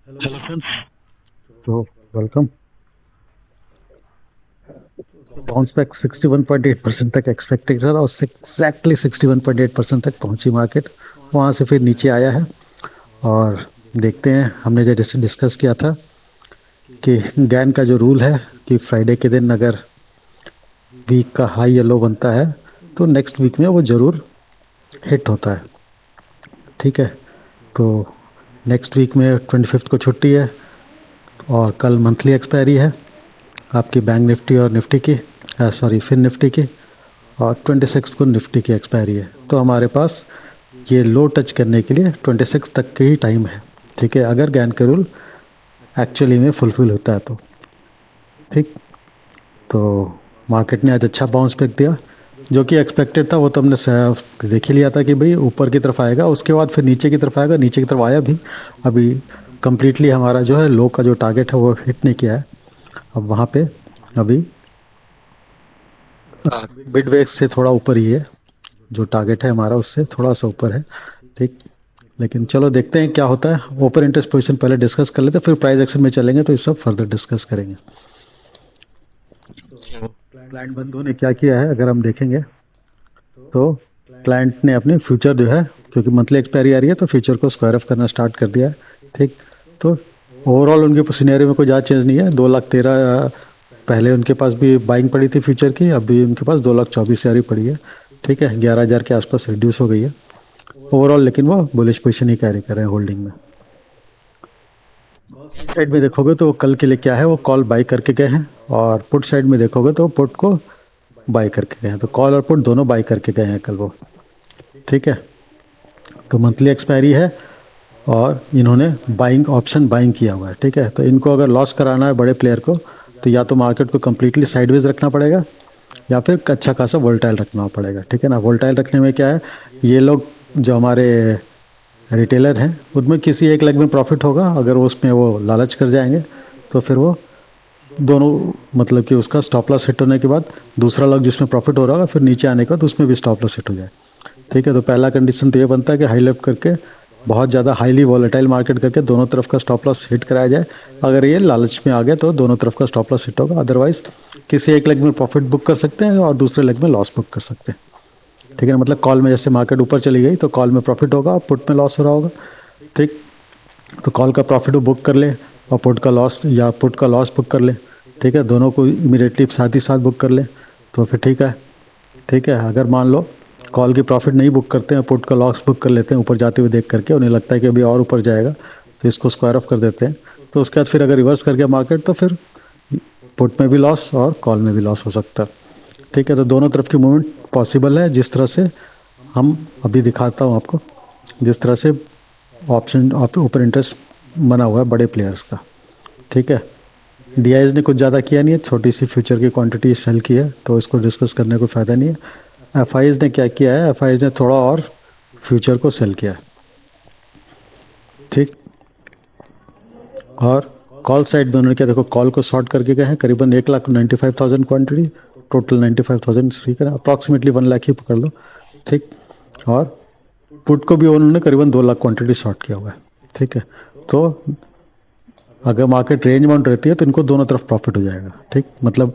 Hello friends. तो welcome. Bounce back 61.8% तक expected था और उससे एग्जैक्टली 61.8% तक पहुंची मार्केट। वहां से फिर नीचे आया है और देखते हैं, हमने जो डिस्कस किया था कि गैन का जो रूल है कि फ्राइडे के दिन अगर वीक का हाई या लो बनता है तो नेक्स्ट वीक में वो ज़रूर हिट होता है। ठीक है, तो नेक्स्ट वीक में 25 को छुट्टी है और कल मंथली एक्सपायरी है आपकी बैंक निफ्टी और निफ्टी की, सॉरी फिन निफ्टी की, और 26 को निफ्टी की एक्सपायरी है। तो हमारे पास ये लो टच करने के लिए 26 तक के ही टाइम है। ठीक है, अगर गैन का रूल एक्चुअली में फुलफिल होता है तो। ठीक, तो मार्केट ने आज अच्छा बाउंस बैक दिया जो कि एक्सपेक्टेड था। वो तो हमने देख ही लिया था कि भाई ऊपर की तरफ आएगा, उसके बाद फिर नीचे की तरफ आएगा, नीचे की तरफ आया भी। अभी कंप्लीटली हमारा जो है लो का जो टारगेट है वो हिट नहीं किया है। अब वहाँ पे अभी मिड वेज से थोड़ा ऊपर ही है, जो टारगेट है हमारा उससे थोड़ा सा ऊपर है। ठीक, लेकिन चलो देखते हैं क्या होता है। ओपन इंटरेस्ट पोजीशन पहले डिस्कस कर लेते हैं, फिर प्राइस एक्शन में चलेंगे तो ये सब फर्दर डिस्कस करेंगे। तो क्लाइंट बंधु ने क्या किया है अगर हम देखेंगे तो क्लाइंट ने अपने फ्यूचर जो है, क्योंकि मंथली एक्सपायरी आ रही है, तो फ्यूचर को स्क्वायर ऑफ करना स्टार्ट कर दिया है। ठीक, तो ओवरऑल उनके सिनेरियो में कोई ज़्यादा चेंज नहीं है। 2,13,000 पहले उनके पास भी बाइंग पड़ी थी फ्यूचर की, अभी उनके पास 2,24,000 ही पड़ी है। ठीक है, 11,000 के आसपास रिड्यूस हो गई है ओवरऑल, लेकिन वो बुलिश पोजीशन ही कैरी कर रहे हैं होल्डिंग में। साइड में देखोगे तो कल के लिए क्या है, वो कॉल बाई करके गए हैं, और पुट साइड में देखोगे तो पुट को बाई करके गए हैं। तो कॉल और पुट दोनों बाई करके गए हैं कल वो। ठीक है, तो मंथली एक्सपायरी है और इन्होंने बाइंग ऑप्शन बाइंग किया हुआ है। ठीक है, तो इनको अगर लॉस कराना है बड़े प्लेयर को तो या तो मार्केट को कम्प्लीटली साइडवेज रखना पड़ेगा या फिर अच्छा खासा वोल्टाइल रखना पड़ेगा। ठीक है ना, वोल्टाइल रखने में क्या है, ये लोग जो हमारे रिटेलर हैं उनमें किसी एक लेग में प्रॉफिट होगा, अगर वो उसमें वो लालच कर जाएंगे तो फिर वो दोनों, मतलब कि उसका स्टॉप लॉस हिट होने के बाद दूसरा लॉग जिसमें प्रॉफिट हो रहा होगा फिर नीचे आने के बाद उसमें भी स्टॉप लॉस हिट हो जाए। ठीक है, तो पहला कंडीशन तो ये बनता है कि हाई लेफ्ट करके बहुत ज़्यादा हाईली वॉलेटाइल मार्केट करके दोनों तरफ का स्टॉप लॉस हिट कराया जाए। अगर ये लालच में आ गया तो दोनों तरफ का स्टॉप लॉस हिट होगा, अदरवाइज किसी एक लेग में प्रॉफिट बुक कर सकते हैं और दूसरे लेग में लॉस बुक कर सकते हैं। ठीक है ना, मतलब कॉल में जैसे मार्केट ऊपर चली गई तो कॉल में प्रॉफिट होगा और पुट में लॉस हो रहा होगा। ठीक, तो कॉल का प्रॉफिट वो बुक कर ले और पुट का लॉस या पुट का लॉस बुक कर ले। ठीक है, दोनों को इमीडिएटली साथ ही साथ बुक कर ले तो फिर ठीक है। ठीक है, अगर मान लो कॉल की प्रॉफिट नहीं बुक करते हैं, पुट का लॉस बुक कर लेते हैं ऊपर जाते हुए देख करके, उन्हें लगता है कि अभी और ऊपर जाएगा तो इसको स्क्वायर ऑफ कर देते हैं, तो उसके बाद फिर अगर रिवर्स कर गया मार्केट तो फिर पुट में भी लॉस और कॉल में भी लॉस हो सकता है। ठीक है, तो दोनों तरफ की मूवमेंट पॉसिबल है, जिस तरह से हम अभी दिखाता हूँ आपको, जिस तरह से ऑप्शन ऊपर इंटरेस्ट बना हुआ है बड़े प्लेयर्स का। ठीक है, डीआईज ने कुछ ज़्यादा किया नहीं है, छोटी सी फ्यूचर की क्वांटिटी सेल की है तो इसको डिस्कस करने को फ़ायदा नहीं है। एफआईज ने क्या किया है, एफआईज ने थोड़ा और फ्यूचर को सेल किया है। ठीक, और कॉल साइड में उन्होंने क्या, देखो कॉल को शॉर्ट करके गए हैं करीबन 1,95,000 क्वांटिटी, टोटल 95,000 फ्री करें, अप्रॉक्सीमेटली 1 लाख ही पकड़ लो। ठीक, और पुट को भी उन्होंने करीबन 2 लाख क्वांटिटी शॉर्ट किया हुआ है। ठीक है, तो अगर मार्केट रेंज बाउंड रहती है तो इनको दोनों तरफ प्रॉफिट हो जाएगा। ठीक, मतलब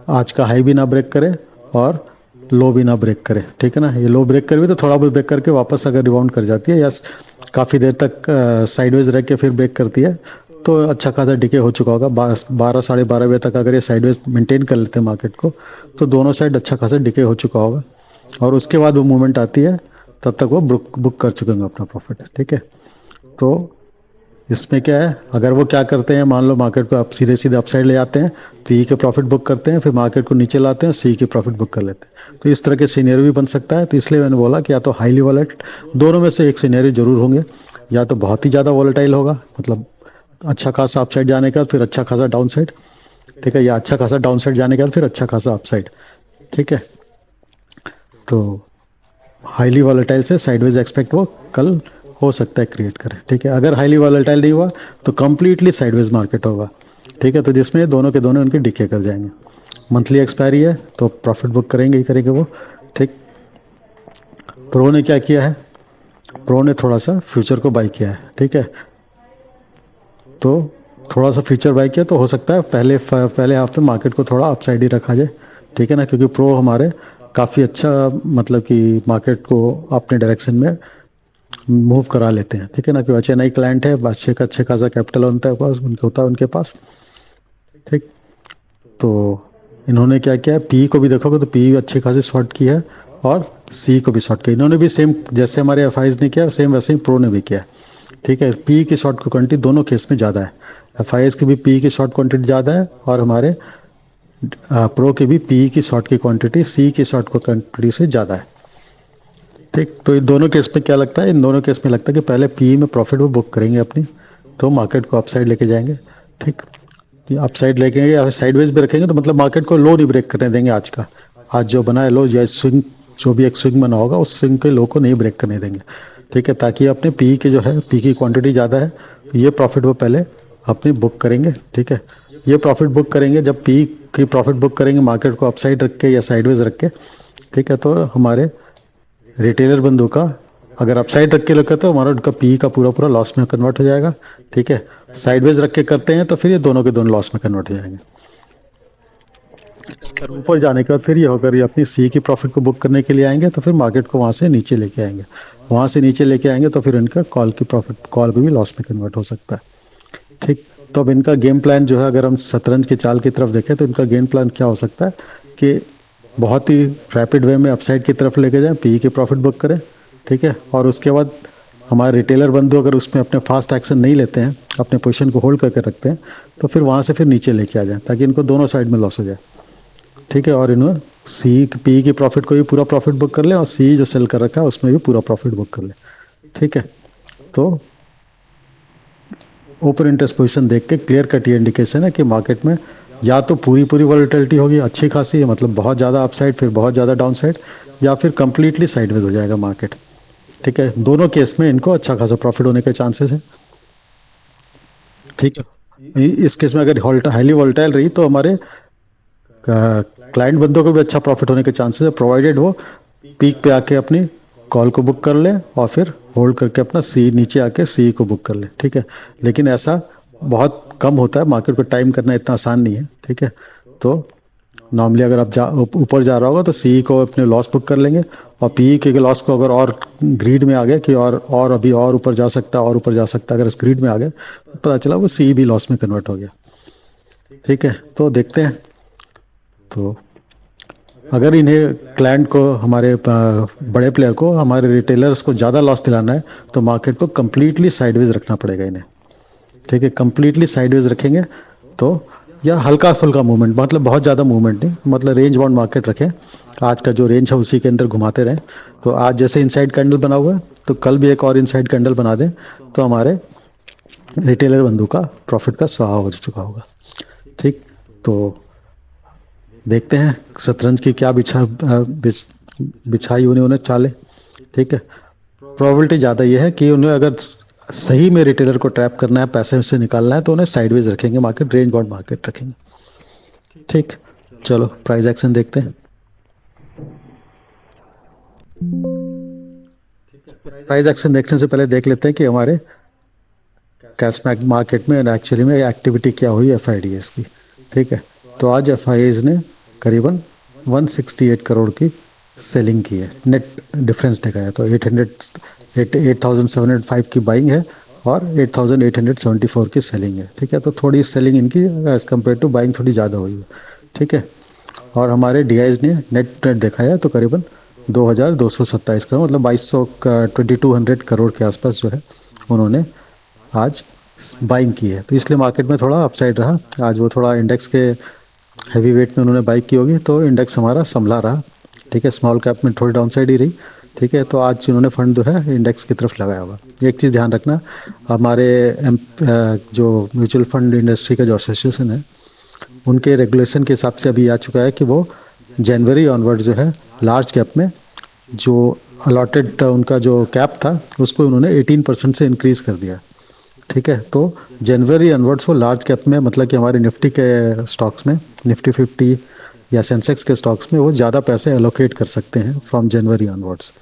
आज का हाई भी ना ब्रेक करे और लो भी ना ब्रेक करे। ठीक है ना, ये लो ब्रेक कर भी तो थोड़ा बहुत ब्रेक करके वापस अगर रिबाउंड कर जाती है या काफ़ी देर तक साइडवेज रह के फिर ब्रेक करती है तो अच्छा खासा डिके हो चुका होगा। 12 12:30 बजे तक अगर ये साइडवेज मेंटेन कर लेते हैं मार्केट को तो दोनों साइड अच्छा खासा डिके हो चुका होगा, और उसके बाद वो मूवमेंट आती है तब तक वो बुक कर चुके होंगे अपना प्रॉफिट। ठीक है, तो इसमें क्या है, अगर वो क्या करते हैं, मान लो मार्केट को आप सीधे सीधे अपसाइड ले जाते हैं, पी के प्रॉफिट बुक करते हैं, फिर मार्केट को नीचे लाते हैं, सी के प्रॉफिट बुक कर लेते हैं, तो इस तरह के सीनेरियो भी बन सकता है। तो इसलिए मैंने बोला कि या तो हाईली वॉलेट, दोनों में से एक सीनेरियो जरूर होंगे, या तो बहुत ही ज़्यादा वॉलेटाइल होगा, मतलब अच्छा खासा अपसाइड जाने का फिर अच्छा खासा डाउन साइड। ठीक है, या अच्छा खासा डाउन साइड जाने का फिर अच्छा खासा अपसाइड। ठीक है, तो हाईली वॉलेटाइल से साइडवेज एक्सपेक्ट वो कल हो सकता है क्रिएट करे। ठीक है, अगर हाईली वॉलेटाइल नहीं हुआ तो कंप्लीटली साइडवेज मार्केट होगा। ठीक है, तो जिसमें दोनों के दोनों उनके डिके कर जाएंगे। मंथली एक्सपायरी है तो प्रॉफिट बुक करेंगे ही करेंगे वो। ठीक, प्रो ने क्या किया है, प्रो ने थोड़ा सा फ्यूचर को बाई किया है। ठीक है, तो थोड़ा सा फ्यूचर बाय किया तो हो सकता है पहले हाफ में मार्केट को थोड़ा अपसाइड ही रखा जाए, ठीक है ना, क्योंकि प्रो हमारे काफ़ी अच्छा मतलब कि मार्केट को अपने डायरेक्शन में मूव करा लेते हैं, ठीक है ना, क्योंकि अच्छे नई क्लाइंट है, अच्छे खासा कैपिटल होता है पास उनके पास, ठीक। तो इन्होंने क्या किया है, पी को भी देखोगे तो पी अच्छी खासी शॉर्ट की है और सी को भी शॉर्ट किया, इन्होंने भी सेम जैसे हमारे एफ ने किया सेम वैसे ही प्रो ने भी किया है, ठीक है। पी की शॉर्ट क्वांटिटी दोनों केस में ज़्यादा है, एफ की भी पी की शॉर्ट क्वांटिटी ज़्यादा है और हमारे प्रो की भी पी की शॉर्ट की क्वांटिटी सी की शॉर्ट क्वांटिटी से ज़्यादा है, ठीक। तो इन दोनों केस में क्या लगता है, इन दोनों केस में लगता है कि पहले पी में प्रॉफिट वो बुक करेंगे अपनी, तो मार्केट को अपसाइड लेके जाएंगे, ठीक। अपसाइड लेके या साइडवेज भी रखेंगे तो मतलब मार्केट को लो नहीं ब्रेक करने देंगे आज जो बना है लो या स्विंग जो भी एक स्विंग बना होगा उस स्विंग के लो को नहीं ब्रेक करने देंगे, ठीक है, ताकि अपने पी के जो है पी की क्वांटिटी ज़्यादा है तो ये प्रॉफिट वो पहले अपनी बुक करेंगे, ठीक है। ये प्रॉफिट बुक करेंगे जब पी की प्रॉफिट बुक करेंगे मार्केट को अपसाइड रख के या साइडवेज रख के, ठीक है, तो हमारे रिटेलर बंदों का अगर अपसाइड रख के रखा तो हमारा उनका पी का पूरा पूरा लॉस में कन्वर्ट हो जाएगा, ठीक है। साइडवेज रख के करते हैं तो फिर ये दोनों के दोनों लॉस में कन्वर्ट हो जाएंगे। और ऊपर जाने के बाद फिर ये होकर ये अपनी सी की प्रॉफिट को बुक करने के लिए आएंगे तो फिर मार्केट को वहाँ से नीचे लेके आएंगे, वहाँ से नीचे लेके आएंगे तो फिर इनका कॉल की प्रॉफिट कॉल भी लॉस में कन्वर्ट हो सकता है, ठीक। तो अब इनका गेम प्लान जो है अगर हम शतरंज की चाल की तरफ देखें तो इनका गेम प्लान क्या हो सकता है कि बहुत ही रैपिड वे में अपसाइड की तरफ लेके जाएं, पी की प्रॉफिट बुक करें, ठीक है, और उसके बाद हमारे रिटेलर बंधु अगर उसमें अपने फास्ट एक्शन नहीं लेते हैं, अपने पोजीशन को होल्ड करके रखते हैं, तो फिर वहाँ से फिर नीचे लेके आ जाएं ताकि इनको दोनों साइड में लॉस हो जाए, ठीक है। और इन्होंने सी पी की प्रॉफिट को भी पूरा प्रॉफिट बुक कर ले और सी जो सेल कर रखा है उसमें भी पूरा प्रॉफिट बुक कर ले, ठीक है। तो ओपन इंटरेस्ट पोजीशन देख के क्लियर कट ये इंडिकेशन है कि मार्केट में या तो पूरी पूरी वॉलेटिलिटी होगी अच्छी खासी, मतलब बहुत ज़्यादा अपसाइड फिर बहुत ज़्यादा डाउनसाइड, या फिर कंप्लीटली साइडवेज हो जाएगा मार्केट, ठीक है। दोनों केस में इनको अच्छा खासा प्रॉफिट होने के चांसेस है, ठीक है। इस केस में अगर हाईली वॉलेटाइल रही तो हमारे क्लाइंट बंदों को भी अच्छा प्रॉफिट होने के चांसेस है, प्रोवाइडेड वो पीक पे आके अपनी कॉल को बुक कर ले और फिर होल्ड करके अपना सी नीचे आके सी को बुक कर ले, ठीक है। लेकिन ऐसा बहुत कम होता है, मार्केट को टाइम करना इतना आसान नहीं है, ठीक है। तो नॉर्मली अगर आप ऊपर जा रहा होगा तो सी को अपने लॉस बुक कर लेंगे और पी के लॉस को अगर और ग्रीड में आ गए कि और अभी और ऊपर जा सकता है और ऊपर जा सकता है, अगर इस ग्रीड में आ गए तो पता चला वो सी भी लॉस में कन्वर्ट हो गया, ठीक है। तो देखते हैं, तो अगर इन्हें क्लाइंट को हमारे बड़े प्लेयर को हमारे रिटेलर्स को ज़्यादा लॉस दिलाना है तो मार्केट को कम्प्लीटली साइडवेज रखना पड़ेगा इन्हें, ठीक है। कम्प्लीटली साइडवेज रखेंगे तो या हल्का फुल्का मूवमेंट, मतलब बहुत ज़्यादा मूवमेंट नहीं, मतलब रेंज बाउंड मार्केट रखें, आज का जो रेंज है उसी के अंदर घुमाते रहें। तो आज जैसे इनसाइड कैंडल बना हुआ है तो कल भी एक और इनसाइड कैंडल बना दें तो हमारे रिटेलर बंधु का प्रॉफिट का स्वाहा हो चुका होगा, ठीक। तो देखते हैं शतरंज की क्या बिछाई उन्हें चाले, ठीक है। प्रोबेबिलिटी ज़्यादा ये है कि उन्हें अगर सही में रिटेलर को ट्रैप करना है, पैसे उससे निकालना है तो उन्हें साइडवेज रखेंगे, मार्केट रेंज बाउंड मार्केट रखेंगे, ठीक। चलो प्राइस एक्शन देखते हैं। प्राइस एक्शन देखने से पहले देख लेते हैं कि हमारे कैश मार्केट में एक्चुअली में एक्टिविटी क्या हुई एफ की, ठीक है। तो आज एफ ने करीबन 168 करोड़ की सेलिंग की है, नेट डिफरेंस देखा है तो 8705 की बाइंग है और 8874 की सेलिंग है, ठीक है। तो थोड़ी सेलिंग इनकी एज कम्पेयर टू बाइंग थोड़ी ज़्यादा हुई है, ठीक है। और हमारे डी ने नेट देखा है तो करीबन 2227 का, मतलब 2200 का 2200 करोड़ के आसपास जो है उन्होंने आज बाइंग की है, तो इसलिए मार्केट में थोड़ा अपसाइड रहा आज। वो थोड़ा इंडेक्स के हैवी वेट में उन्होंने बाइक की होगी तो इंडेक्स हमारा संभला रहा, ठीक है। स्मॉल कैप में थोड़ी डाउन साइड ही रही, ठीक है। तो आज उन्होंने फंड जो है इंडेक्स की तरफ लगाया होगा। एक चीज़ ध्यान रखना, हमारे जो म्यूचुअल फंड इंडस्ट्री का जो एसोसिएशन है उनके रेगुलेशन के हिसाब से अभी आ चुका है कि वो जनवरी ऑनवर्ड जो है लार्ज कैप में जो अलॉटेड उनका जो कैप था उसको उन्होंने 18% से इंक्रीज़ कर दिया, ठीक है। तो जनवरी ऑनवर्ड्स वो लार्ज कैप में, मतलब कि हमारे निफ्टी के स्टॉक्स में, निफ्टी 50 या सेंसेक्स के स्टॉक्स में वो ज़्यादा पैसे एलोकेट कर सकते हैं फ्रॉम जनवरी ऑनवर्ड्स,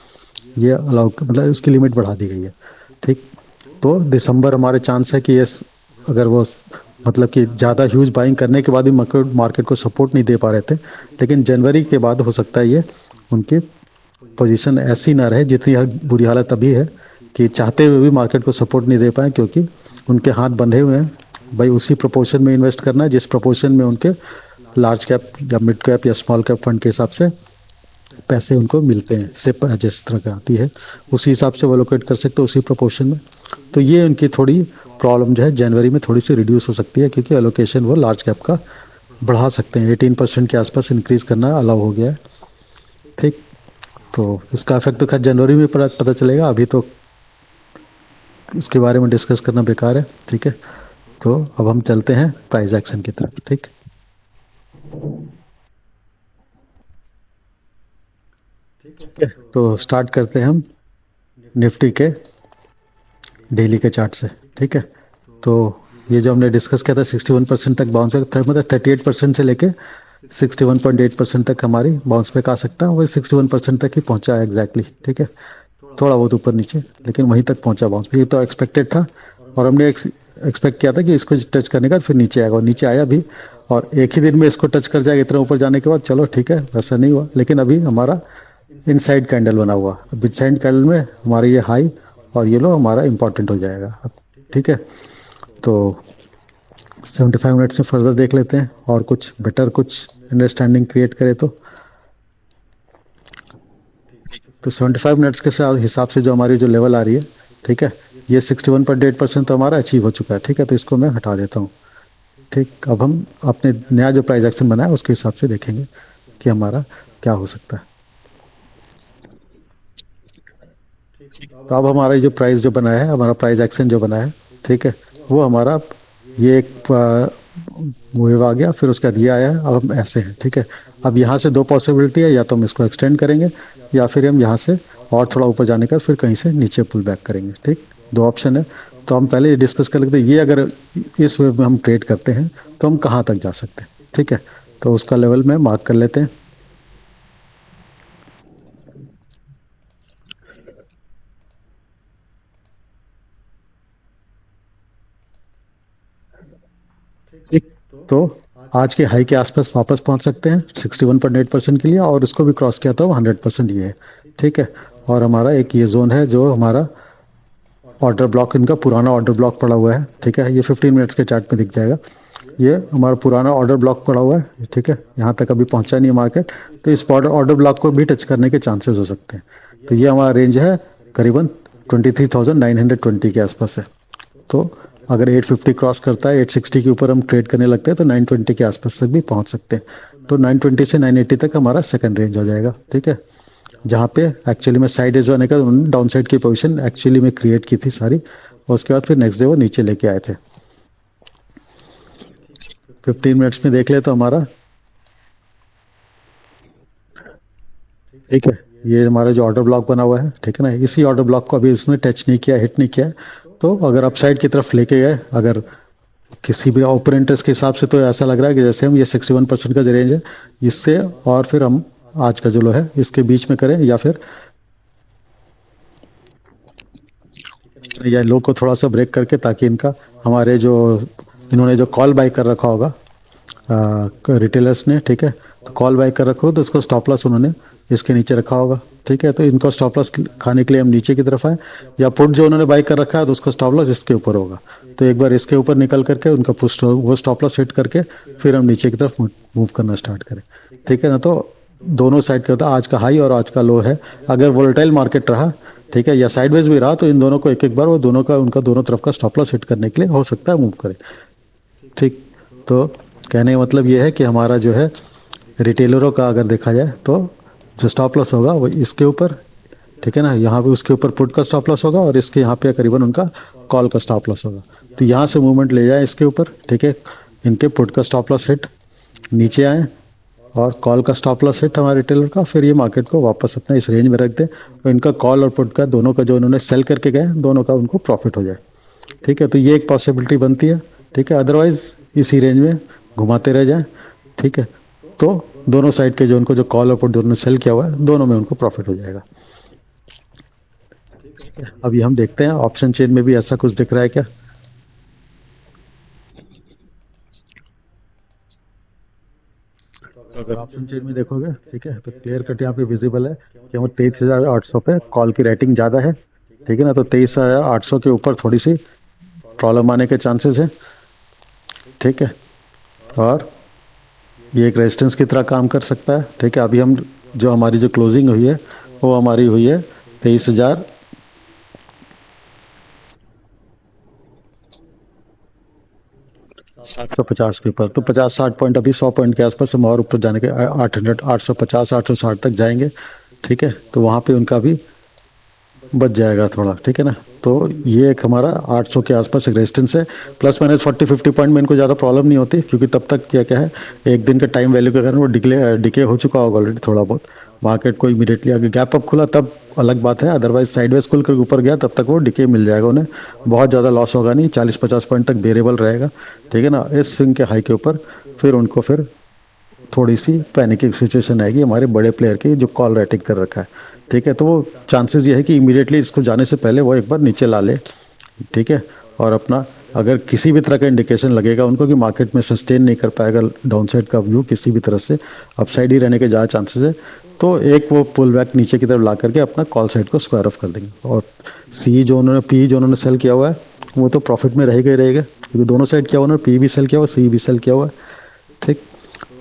ये अलाउ मतलब उसकी लिमिट बढ़ा दी गई है, ठीक। तो दिसंबर हमारे चांस है कि ये अगर वो मतलब कि ज़्यादा ह्यूज बाइंग करने के बाद भी मार्केट मार्केट को सपोर्ट नहीं दे पा रहे थे, लेकिन जनवरी के बाद हो सकता है ये उनकी पोजीशन ऐसी ना रहे जितनी बुरी हालत अभी है कि चाहते हुए भी मार्केट को सपोर्ट नहीं दे पाए, क्योंकि उनके हाथ बंधे हुए हैं। भाई उसी प्रोपोर्शन में इन्वेस्ट करना है जिस प्रोपोर्शन में उनके लार्ज कैप या मिड कैप या स्मॉल कैप फंड के हिसाब से पैसे उनको मिलते हैं, सिप जिस तरह का आती है उसी हिसाब से वो एलोकेट कर सकते हैं उसी प्रोपोर्शन में। तो ये उनकी थोड़ी प्रॉब्लम जो है जनवरी में थोड़ी सी रिड्यूस हो सकती है, क्योंकि एलोकेशन वो लार्ज कैप का बढ़ा सकते हैं। 18% के आसपास इंक्रीज करना अलाउ हो गया है। ठीक। तो इसका इफेक्ट तो खैर जनवरी में पता चलेगा, अभी तो इसके बारे में डिस्कस करना बेकार है। ठीक है। तो अब हम चलते हैं प्राइस एक्शन की तरफ। ठीक। ठीक है, तो स्टार्ट करते हैं हम निफ्टी के डेली के चार्ट से। ठीक है। तो ये जो हमने डिस्कस किया था 61% तक बाउंस बैक, मतलब 38% से लेके 61.8% तक हमारी बाउंस बैक आ सकता है। वही 61% तक ही पहुंचा है एग्जैक्टली। ठीक है। थोड़ा बहुत ऊपर नीचे, लेकिन वहीं तक पहुंचा बाउंस बैक। ये तो एक्सपेक्टेड था, और हमने एक्सपेक्ट किया था कि इसको टच करने के बाद फिर नीचे आएगा, और नीचे आया भी। और एक ही दिन में इसको टच कर जाएगा इतना ऊपर जाने के बाद, चलो ठीक है, वैसा नहीं हुआ। लेकिन अभी हमारा इनसाइड कैंडल बना हुआ, अब इनसाइड कैंडल में हमारा ये हाई और ये लो हमारा इंपॉर्टेंट हो जाएगा अब। ठीक है। तो 75 मिनट से फर्दर देख लेते हैं और कुछ बेटर कुछ अंडरस्टैंडिंग क्रिएट करे तो 75 मिनट्स के हिसाब से जो हमारी जो लेवल आ रही है, ठीक है, ये 61.8% तो हमारा अचीव हो चुका है। ठीक है। तो इसको मैं हटा देता हूँ। ठीक। अब हम अपने नया जो प्राइस एक्शन बना है उसके हिसाब से देखेंगे कि हमारा क्या हो सकता है। तो अब हमारा जो प्राइस जो बना है, हमारा प्राइस एक्शन जो बना है, ठीक है, वो हमारा ये एक वेव आ गया, फिर उसके बाद ये आया, अब हम ऐसे हैं। ठीक है। अब यहाँ से दो पॉसिबिलिटी है, या तो हम इसको एक्सटेंड करेंगे या फिर हम यहाँ से और थोड़ा ऊपर जाने का फिर कहीं से नीचे पुल बैक करेंगे। ठीक। दो ऑप्शन है। तो हम पहले ये डिस्कस कर लेते हैं, ये अगर इस वेव में हम ट्रेड करते हैं तो हम कहाँ तक जा सकते हैं। ठीक है। तो उसका लेवल में मार्क कर लेते हैं। ठीक। तो आज के हाई के आसपास वापस पहुंच सकते हैं 61.8% के लिए, और इसको भी क्रॉस किया तो 100% ये है। ठीक है। और हमारा एक ये जोन है जो हमारा ऑर्डर ब्लॉक, इनका पुराना ऑर्डर ब्लॉक पड़ा हुआ है। ठीक है। ये 15 मिनट्स के चार्ट में दिख जाएगा। ये हमारा पुराना ऑर्डर ब्लॉक पड़ा हुआ है। ठीक है। यहाँ तक अभी पहुंचा नहीं है मार्केट, तो इस ऑर्डर ब्लॉक को भी टच करने के चांसेस हो सकते हैं। तो ये हमारा रेंज है करीबन 23,920 के आसपास है। तो अगर 850 क्रॉस करता है, 860 के ऊपर हम ट्रेड करने लगते हैं तो 920 के आसपास तक भी पहुंच सकते हैं। तो 920 से 980 तक हमारा सेकंड रेंज हो जाएगा। ठीक है। जहाँ पे एक्चुअली में साइड एज होने का डाउन साइड की पोजीशन एक्चुअली में क्रिएट की थी सारी, और उसके बाद फिर नेक्स्ट डे वो नीचे लेके आए थे। 15 मिनट्स में देख ले तो हमारा, ठीक है, ये हमारा जो ऑर्डर ब्लॉक बना हुआ है, ठीक है ना, इसी ऑर्डर ब्लॉक को अभी इसने टच नहीं किया, हिट नहीं किया। तो अगर अपसाइड की तरफ लेके गए, अगर किसी भी ओपन इंटरेस्ट के हिसाब से, तो ऐसा लग रहा है कि जैसे हम ये 61% का जो रेंज है इससे, और फिर हम आज का जो लो है इसके बीच में करें, या फिर या लो को थोड़ा सा ब्रेक करके, ताकि इनका हमारे जो इन्होंने जो कॉल बाय कर रखा होगा रिटेलर्स ने, ठीक है, तो कॉल बाय कर रखा हो तो उसको स्टॉप लॉस उन्होंने इसके नीचे रखा होगा। ठीक है। तो इनको स्टॉप लॉस खाने के लिए हम नीचे की तरफ आए, या पुट जो उन्होंने बाय कर रखा है तो उसका स्टॉप लॉस इसके ऊपर होगा। तो एक बार इसके ऊपर निकल करके उनका वो स्टॉप लॉस हिट करके फिर हम नीचे की तरफ मूव करना स्टार्ट करें। ठीक है ना। तो दोनों साइड का होता है, आज का हाई और आज का लो है। अगर वोलेटाइल मार्केट रहा, ठीक है, या साइडवेज भी रहा, तो इन दोनों को एक एक बार वो दोनों का उनका दोनों तरफ का स्टॉप लॉस हिट करने के लिए हो सकता है मूव करे। ठीक। तो कहने का मतलब ये है कि हमारा जो है रिटेलरों का अगर देखा जाए तो जो स्टॉप लॉस होगा वो इसके ऊपर, ठीक है ना, यहाँ पे उसके ऊपर पुट का स्टॉप लॉस होगा, और इसके यहाँ पे करीबन उनका कॉल का स्टॉप लॉस होगा। तो यहाँ से मूवमेंट ले जाए इसके ऊपर, ठीक है, इनके पुट का स्टॉप लॉस हिट नीचे आए, और कॉल का स्टॉप लॉस हिट हमारे रिटेलर का, फिर ये मार्केट को वापस अपना इस रेंज में रख दे, और इनका कॉल और पुट का दोनों का जो उन्होंने सेल करके गए दोनों का उनको प्रॉफिट हो जाए। ठीक है। तो ये एक पॉसिबिलिटी बनती है। ठीक है। अदरवाइज इसी रेंज में घुमाते रह जाएं। ठीक है। तो दोनों साइड के जो उनको जो कॉल और पुट दोनों ने सेल किया हुआ है, दोनों में उनको प्रॉफिट हो जाएगा। अभी हम देखते हैं ऑप्शन चेन में भी ऐसा कुछ दिख रहा है क्या। अगर ऑप्शन चेन में देखोगे, ठीक है, तो क्लियर कट यहाँ पे विजिबल है कि वो 23,800 पे कॉल की रेटिंग ज़्यादा है। ठीक है ना, तो 23,800 के ऊपर थोड़ी सी प्रॉब्लम आने के चांसेस है। ठीक है, और ये एक रेजिस्टेंस की तरह काम कर सकता है। ठीक है, अभी हम जो हमारी जो क्लोजिंग हुई है वो हमारी हुई है 23,750 के ऊपर। तो 50-60 पॉइंट, अभी 100 पॉइंट के आसपास हम और ऊपर जाने के 800, 850, 860 तक जाएंगे। ठीक है, तो वहाँ पे उनका भी बच जाएगा थोड़ा। ठीक है ना, तो ये एक हमारा 800 के आसपास एक रेजिस्टेंस है। प्लस माइनस 40-50 पॉइंट में इनको ज़्यादा प्रॉब्लम नहीं होती, क्योंकि तब तक क्या क्या है, एक दिन का टाइम वैल्यू के कारण वो डिके हो चुका होगा ऑलरेडी थोड़ा बहुत। मार्केट को इमीडिएटली अगर गैप अप खुला तब अलग बात है, अदरवाइज साइडवेज खुल कर ऊपर गया तब तक वो डिके मिल जाएगा उन्हें। बहुत ज़्यादा लॉस होगा नहीं, 40-50 पॉइंट तक बेरेबल रहेगा। ठीक है ना, इस स्विंग के हाई के ऊपर फिर उनको फिर थोड़ी सी पैनिकिंग सिचुएशन आएगी हमारे बड़े प्लेयर की जो कॉल राइटिंग कर रखा है। ठीक है, तो वो चांसेस ये है कि इमीडिएटली इसको जाने से पहले वो एक बार नीचे ला ले। ठीक है, और अपना अगर किसी भी तरह का इंडिकेशन लगेगा उनको कि मार्केट में सस्टेन नहीं कर पाएगा डाउन साइड का व्यू किसी भी तरह से, अपसाइड ही रहने के ज़्यादा चांसेस है, तो एक वो पुल बैक नीचे की तरफ ला करके अपना कॉल साइड को स्क्वायर ऑफ कर देंगे। और सी जो उन्होंने पी जो उन्होंने सेल किया हुआ है वो तो प्रॉफिट में रहेगा ही रहेगा, क्योंकि दोनों साइड किया हुआ, उन्होंने पी भी सेल किया हुआ, सी भी सेल किया हुआ है। ठीक,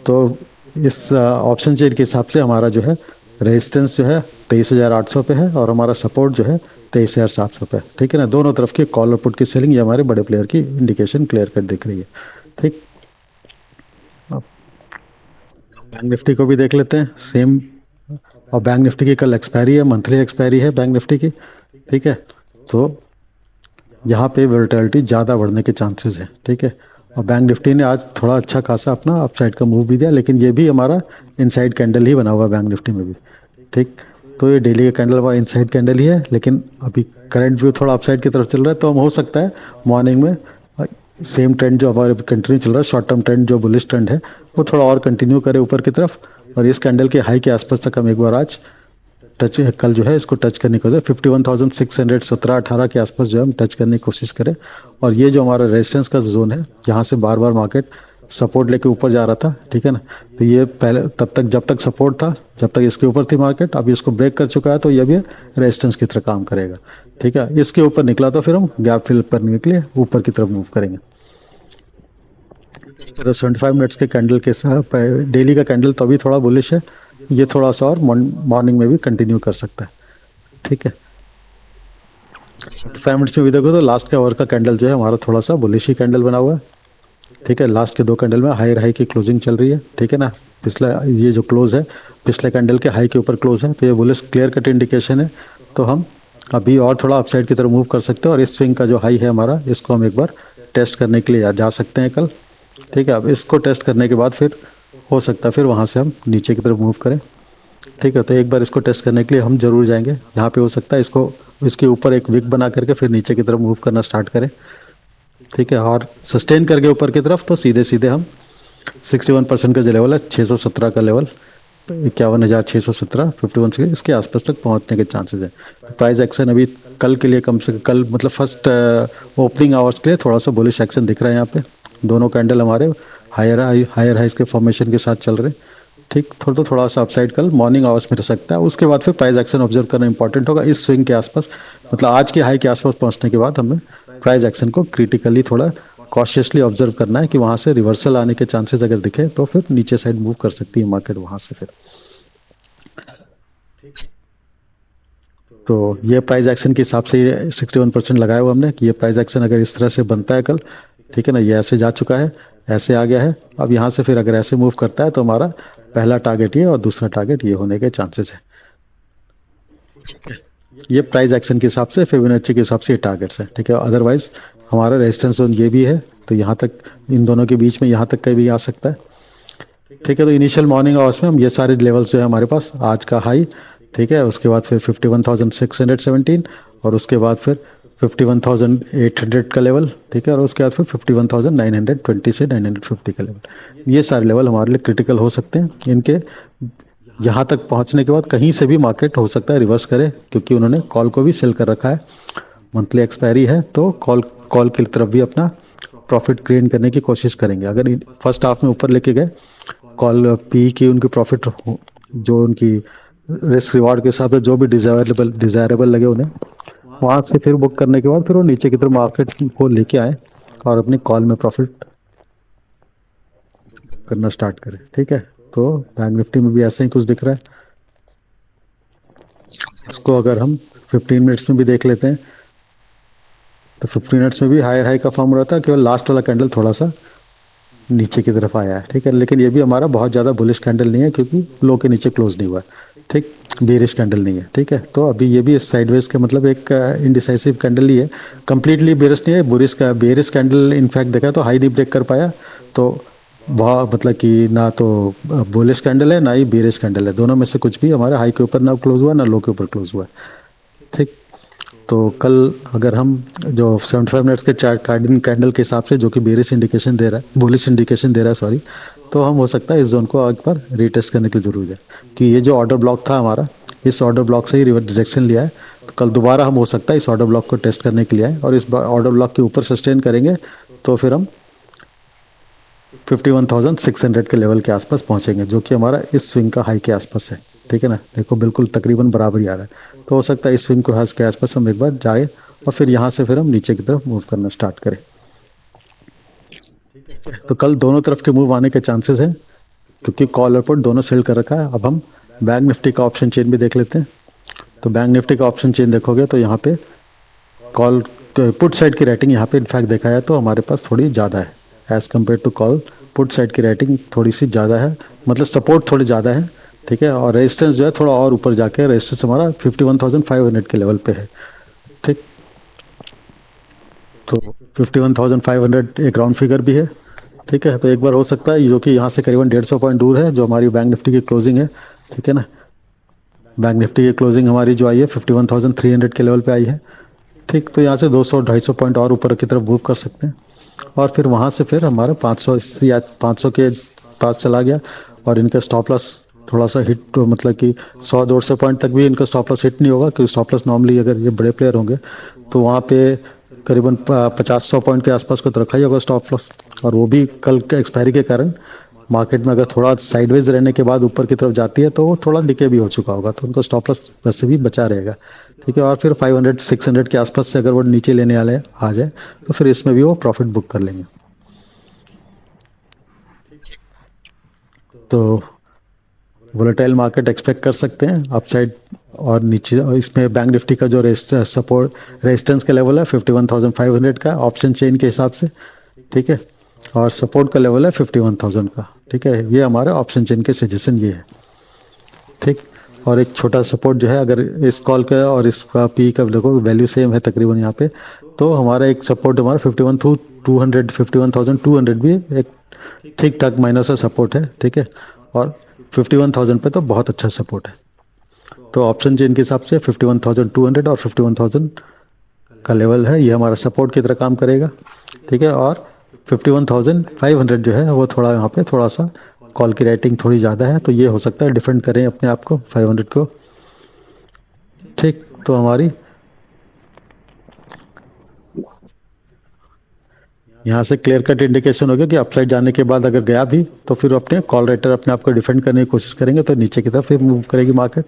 तो इस ऑप्शन चेन के हिसाब से हमारा जो है रेजिस्टेंस जो है 23,800 पे है, और हमारा सपोर्ट जो है 23,700 पे। ठीक है ना, दोनों तरफ की कॉल और पुट की सेलिंग ये हमारे बड़े प्लेयर की इंडिकेशन क्लियर कर दिख रही है। ठीक, अब बैंक निफ्टी को भी देख लेते हैं सेम। और बैंक निफ्टी की कल एक्सपायरी है, मंथली एक्सपायरी है बैंक निफ्टी की। ठीक है, तो यहाँ पे वोलेटिलिटी ज़्यादा बढ़ने के चांसेस है। ठीक है, और बैंक निफ्टी ने आज थोड़ा अच्छा खासा अपना अपसाइड का मूव भी दिया, लेकिन ये भी हमारा इनसाइड कैंडल ही बना हुआ बैंक निफ्टी में भी। ठीक, तो ये डेली का कैंडल हमारा इनसाइड कैंडल ही है, लेकिन अभी करंट व्यू थोड़ा अपसाइड की तरफ चल रहा है, तो हम हो सकता है मॉर्निंग में सेम ट्रेंड जो हमारे कंटिन्यू चल रहा है, शॉर्ट टर्म ट्रेंड जो बुलिश ट्रेंड है वो थोड़ा और कंटिन्यू करे ऊपर की तरफ, और इस कैंडल के हाई के आसपास तक हम एक बार आज टच है, कल जो है इसको टच करने की कोशिश, 51,617-18 के आसपास जो है हम टच करने की कोशिश करें। और ये जो हमारा रेजिस्टेंस का जोन है जहाँ से बार बार मार्केट सपोर्ट लेके ऊपर जा रहा था। ठीक है ना, तो ये पहले तब तक जब तक सपोर्ट था, जब तक इसके ऊपर थी मार्केट, अभी इसको ब्रेक कर चुका है तो ये भी रेजिस्टेंस की तरह काम करेगा। ठीक है, इसके ऊपर निकला तो फिर हम गैप फिल करने के लिए ऊपर की तरफ मूव करेंगे। तो 75 मिनट्स के कैंडल के साथ डेली का कैंडल तो अभी थोड़ा बुलिश है, ये थोड़ा सा और मॉर्निंग में भी कंटिन्यू कर सकता है। ठीक है, 5 मिनट्स में भी देखो तो लास्ट के आवर का कैंडल जो है हमारा थोड़ा सा बुलिश ही कैंडल बना हुआ है। ठीक है, लास्ट के दो कैंडल में हाई हाई की क्लोजिंग चल रही है। ठीक है ना, पिछला ये जो क्लोज है पिछले कैंडल के हाई के ऊपर क्लोज है, तो ये बुलिश क्लियर कट इंडिकेशन है। तो हम अभी और थोड़ा अपसाइड की तरफ मूव कर सकते हैं, और इस स्विंग का जो हाई है हमारा इसको हम एक बार टेस्ट करने के लिए जा सकते हैं कल। ठीक है, अब इसको टेस्ट करने के बाद फिर हो सकता है फिर वहाँ से हम नीचे की तरफ मूव करें। ठीक है, तो एक बार इसको टेस्ट करने के लिए हम जरूर जाएंगे, यहाँ पे हो सकता है इसको इसके ऊपर एक विक बना करके फिर नीचे की तरफ मूव करना स्टार्ट करें। ठीक है, और सस्टेन करके ऊपर की तरफ तो सीधे सीधे हम 61% का जो लेवल है 617 का लेवल, 51,617, 51 से इसके आसपास तक पहुंचने के चांसेस है। तो प्राइस एक्शन अभी कल के लिए कम से कल मतलब फर्स्ट ओपनिंग आवर्स के लिए थोड़ा सा बुलिश एक्शन दिख रहा है यहाँ पे। दोनों कैंडल हमारे हायर हाइस के फॉर्मेशन के साथ चल रहे। ठीक, थोड़ा सा अपसाइड कल मॉर्निंग आवर्स में रह सकता है, उसके बाद फिर प्राइस एक्शन ऑब्जर्व करना इंपॉर्टेंट होगा इस स्विंग के आसपास, मतलब आज के हाई के आसपास पहुंचने के बाद हमें प्राइस एक्शन को क्रिटिकली थोड़ा कॉशियसली ऑब्जर्व करना है कि वहां से रिवर्सल आने के चांसेस अगर दिखे तो फिर नीचे साइड मूव कर सकती है मार्केट वहां से फिर। तो ये प्राइस एक्शन के हिसाब से 61% लगाया हुआ हमने कि ये प्राइस एक्शन अगर इस तरह से बनता है कल, ठीक है ना, ये ऐसे जा चुका है, ऐसे आ गया है, अब यहाँ से फिर अगर ऐसे मूव करता है तो हमारा पहला टारगेट ये और दूसरा टारगेट ये होने के चांसेस है। ये प्राइस एक्शन के हिसाब से फिबोनाची के हिसाब से टारगेट्स है। ठीक है, अदरवाइज हमारा रेजिस्टेंस जोन ये भी है, तो यहाँ तक इन दोनों के बीच में यहाँ तक कहीं भी आ सकता है। ठीक है, तो इनिशियल मॉर्निंग आवर्स में हम ये सारे लेवल्स जो है हमारे पास आज का हाई, ठीक है, उसके बाद फिर 51,617, और उसके बाद फिर 51,800 का लेवल, ठीक है, और उसके बाद फिर 51,920 से 950 का लेवल, ये सारे लेवल हमारे लिए क्रिटिकल हो सकते हैं। इनके यहाँ तक पहुँचने के बाद कहीं से भी मार्केट हो सकता है रिवर्स करे, क्योंकि उन्होंने कॉल को भी सेल कर रखा है, मंथली एक्सपायरी है, तो कॉल कॉल की तरफ भी अपना प्रॉफिट क्रिएट करने की कोशिश करेंगे। अगर फर्स्ट हाफ में ऊपर लेके गए कॉल पी की उनकी प्रॉफिट जो उनकी रिस्क रिवार्ड के हिसाब से जो भी डिजायरेबल लगे उन्हें, वहां से फिर बुक करने के बाद फिर वो नीचे की तरफ मार्केट को लेके आए और अपनी कॉल में प्रॉफिट करना स्टार्ट करें। ठीक है, तो बैंक निफ्टी में भी ऐसा ही कुछ दिख रहा है। इसको अगर हम 15 मिनट्स में भी देख लेते हैं तो 15 मिनट्स में भी हायर हाई का फॉर्म हो रहा था, केवल लास्ट वाला कैंडल थोड़ा सा नीचे की तरफ आया है। ठीक है, लेकिन ये भी हमारा बहुत ज़्यादा बुलिश कैंडल नहीं है क्योंकि लो के नीचे क्लोज नहीं हुआ है। ठीक, बेरिश कैंडल नहीं है। ठीक है, तो अभी ये भी साइडवेज का मतलब एक इनडिसाइसिव कैंडल ही है, कंप्लीटली बेरिश नहीं है। बुरिश का बेरिश कैंडल इनफैक्ट देखा तो हाई नहीं ब्रेक कर पाया, तो बहुत मतलब कि ना तो बुलिश कैंडल है ना ही बेरिश कैंडल है, दोनों में से कुछ भी हमारे हाई के ऊपर ना क्लोज हुआ ना लो के ऊपर क्लोज हुआ। ठीक, तो कल अगर हम जो 75 मिनट्स के चार्ट कार्डिन कैंडल के हिसाब से जो कि बेरिश इंडिकेशन दे रहा है, बुलिश इंडिकेशन दे रहा है सॉरी, तो हम हो सकता है इस जोन को एक बार रीटेस्ट करने की जरूरत है कि ये जो ऑर्डर ब्लॉक था हमारा, इस ऑर्डर ब्लॉक से ही रिवर्स डायरेक्शन लिया है। तो कल दोबारा हम हो सकता है इस ऑर्डर ब्लॉक को टेस्ट करने के लिए आए और इस ऑर्डर ब्लॉक के ऊपर सस्टेन करेंगे तो फिर हम 51,600 के लेवल के आसपास पहुंचेंगे, जो कि हमारा इस स्विंग का हाई के आसपास है। ठीक है ना, देखो बिल्कुल तकरीबन बराबर ही आ रहा है, तो हो सकता है इस स्विंग को हाई के आसपास हम एक बार जाए और फिर यहाँ से फिर हम नीचे की तरफ मूव करना स्टार्ट करें। तो कल दोनों तरफ के मूव आने के चांसेस हैं क्योंकि कॉल और पुट दोनों सेल कर रखा है। अब हम बैंक निफ्टी का ऑप्शन चेन भी देख लेते हैं। तो बैंक निफ्टी का ऑप्शन चेन देखोगे तो यहाँ पे कॉल पुट साइड की रेटिंग यहाँ पे इनफैक्ट देखा है तो हमारे पास थोड़ी ज़्यादा है as compare to call. Put side की रेटिंग थोड़ी सी ज़्यादा है, मतलब सपोर्ट थोड़ी ज़्यादा है। ठीक है, और रेजिस्टेंस जो है थोड़ा और ऊपर जाके रेजिस्टेंस हमारा 51,500 के लेवल पे है। ठीक, तो 51,500 एक राउंड फिगर भी है। ठीक है, तो एक बार हो सकता है जो कि यहाँ से करीबन 150 पॉइंट दूर है जो हमारी बैंक निफ्टी की क्लोजिंग है। ठीक है ना, बैंक निफ्टी की क्लोजिंग हमारी जो आई है 51,300 के लेवल पे आई है। ठीक, तो यहाँ से 200-250 पॉइंट और ऊपर की तरफ मूव कर सकते हैं और फिर वहाँ से फिर हमारा 580 या 500 के पास चला गया और इनका स्टॉप लॉस थोड़ा सा हिट, तो मतलब कि 100-150 पॉइंट तक भी इनका स्टॉप लॉस हिट नहीं होगा क्योंकि स्टॉप लॉस नॉर्मली अगर ये बड़े प्लेयर होंगे तो वहाँ पे करीबन 50-100 पॉइंट के आसपास को तो रखा ही होगा स्टॉप लॉस, और वो भी कल के एक्सपायरी के कारण मार्केट में अगर थोड़ा साइडवेज रहने के बाद ऊपर की तरफ जाती है तो वो थोड़ा डिके भी हो चुका होगा, तो उनको स्टॉप लॉस वैसे भी बचा रहेगा। ठीक है, और फिर 500-600 के आसपास से अगर वो नीचे लेने वाले आ जाए तो फिर इसमें भी वो प्रॉफिट बुक कर लेंगे। तो वोलेटाइल मार्केट एक्सपेक्ट कर सकते हैं अपसाइड और नीचे, और इसमें बैंक निफ्टी का जो सपोर्ट रेजिस्टेंस का लेवल है 51,500 का ऑप्शन चेन के हिसाब से। ठीक है, और सपोर्ट का लेवल है 51,000 का। ठीक है, ये हमारे ऑप्शन चेन के सजेशन ये है। ठीक, और एक छोटा सपोर्ट जो है अगर इस कॉल का और इसका पी का देखो वैल्यू सेम है तकरीबन यहाँ पे, तो हमारा एक सपोर्ट हमारा 51,200 51,200 भी एक ठीक ठाक माइनर सा सपोर्ट है। ठीक है, और 51,000 पे तो बहुत अच्छा सपोर्ट है। तो ऑप्शन चेन के हिसाब से 51,200 और 51,000 का लेवल है, ये हमारा सपोर्ट की तरह काम करेगा। ठीक है, और 51,500 जो है वो थोड़ा यहाँ पे थोड़ा सा कॉल की रेटिंग थोड़ी ज़्यादा है, तो ये हो सकता है डिफेंड करें अपने आप को 500 को। ठीक, तो हमारी यहाँ से क्लियर कट इंडिकेशन हो गया कि अपसाइड जाने के बाद अगर गया भी तो फिर अपने कॉल राइटर अपने आप को डिफेंड करने की कोशिश करेंगे तो नीचे की तरफ फिर मूव करेगी मार्केट।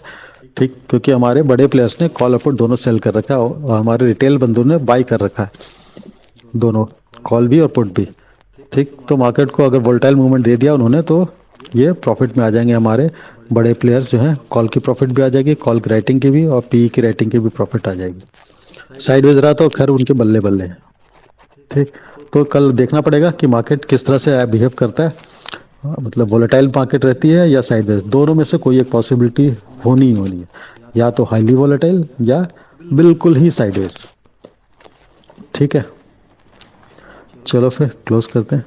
ठीक, क्योंकि हमारे बड़े प्लेयर्स ने कॉल और पुट दोनों सेल कर रखा है और हमारे रिटेल बंधु ने बाई कर रखा है, दोनों कॉल भी और पुट भी। ठीक, तो मार्केट को अगर वोल्टाइल मूवमेंट दे दिया उन्होंने तो ये प्रॉफिट में आ जाएंगे हमारे बड़े प्लेयर्स जो हैं, कॉल की प्रॉफिट भी आ जाएगी, कॉल की राइटिंग की भी और पी की राइटिंग की भी प्रॉफिट आ जाएगी। साइडवेज रहा तो खैर उनके बल्ले बल्ले हैं। ठीक, तो कल देखना पड़ेगा कि मार्केट किस तरह से बिहेव करता है, मतलब वोलेटाइल मार्केट रहती है या साइडवेज, दोनों में से कोई एक पॉसिबिलिटी होनी ही होनी है, या तो हाईली वोलेटाइल या बिल्कुल ही साइडवेज। ठीक है, चलो फिर क्लोज करते हैं।